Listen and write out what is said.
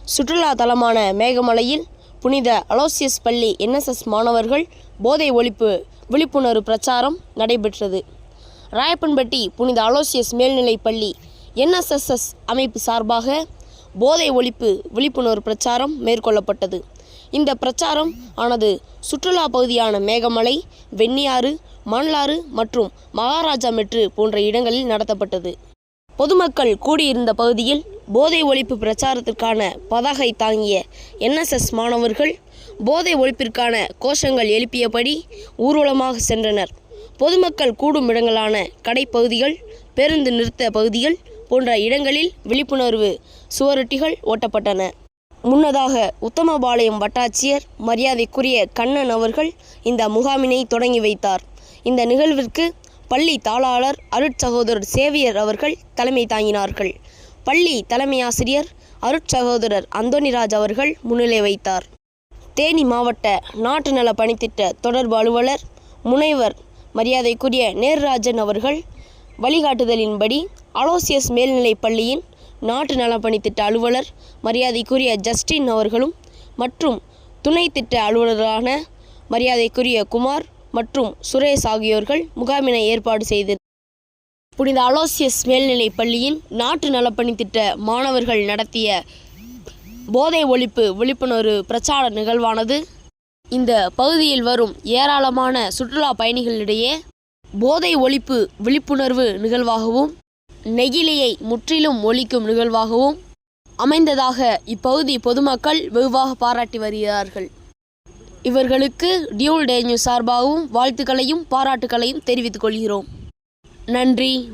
சுற்றுலா தலமான மேகமலையில் புனித அலோசியஸ் பள்ளி NSS மாணவர்கள் போதை ஒழிப்பு விழிப்புணர்வு பிரச்சாரம் நடைபெற்றது. ராயப்பன்பட்டி புனித அலோசியஸ் மேல்நிலைப் பள்ளி NSSS அமைப்பு சார்பாக போதை ஒழிப்பு விழிப்புணர்வு பிரச்சாரம் மேற்கொள்ளப்பட்டது. இந்த பிரச்சாரம் ஆனது சுற்றுலா பகுதியான மேகமலை, வெண்ணியாறு, மணலாறு மற்றும் மகாராஜா மெட்ரு போன்ற இடங்களில் நடத்தப்பட்டது. பொதுமக்கள் கூடியிருந்த பகுதியில் போதை ஒழிப்பு பிரச்சாரத்திற்கான பதாகை தாங்கிய NSS மாணவர்கள் போதை ஒழிப்பிற்கான கோஷங்கள் எழுப்பியபடி ஊர்வலமாக சென்றனர். பொதுமக்கள் கூடும் இடங்களான கடைப்பகுதிகள், பேருந்து நிறுத்த பகுதிகள் போன்ற இடங்களில் விழிப்புணர்வு சுவரொட்டிகள் ஓட்டப்பட்டன. முன்னதாக உத்தமபாளையம் வட்டாட்சியர் மரியாதைக்குரிய கண்ணன் அவர்கள் இந்த முகாமினை தொடங்கி வைத்தார். இந்த நிகழ்விற்கு பள்ளி தாளாளர் அருட்சகோதரர் சேவியர் அவர்கள் தலைமை தாங்கினார்கள். பள்ளி தலைமை ஆசிரியர் அருட்சகோதரர் அந்தோணிராஜ் அவர்கள் முன்னிலை வைத்தார். தேனி மாவட்ட நாட்டு நல பணித்திட்ட தொடர்பு அலுவலர் முனைவர் மரியாதைக்குரிய நேருராஜன் அவர்கள் வழிகாட்டுதலின்படி அலோசியஸ் மேல்நிலைப் பள்ளியின் நாட்டு நல பணித்திட்ட அலுவலர் மரியாதைக்குரிய ஜஸ்டின் அவர்களும் மற்றும் துணை திட்ட அலுவலரான மரியாதைக்குரிய குமார் மற்றும் சுரேஷ் ஆகியோர்கள் முகாமினை ஏற்பாடு செய்தது. புனித அலோசியஸ் மேல்நிலைப் பள்ளியின் நாட்டு நலப்பணித்திட்ட மாணவர்கள் நடத்திய போதை ஒழிப்பு விழிப்புணர்வு பிரச்சார நிகழ்வானது இந்த பகுதியில் வரும் ஏராளமான சுற்றுலா பயணிகளிடையே போதை ஒழிப்பு விழிப்புணர்வு நிகழ்வாகவும் நெகிழியை முற்றிலும் ஒழிக்கும் நிகழ்வாகவும் அமைந்ததாக இப்பகுதி பொதுமக்கள் வெகுவாக பாராட்டி வருகிறார்கள். இவர்களுக்கு டியூல் டே நியூஸ் சார்பாகவும் வாழ்த்துக்களையும் பாராட்டுக்களையும் தெரிவித்துக் கொள்கிறோம். நன்றி.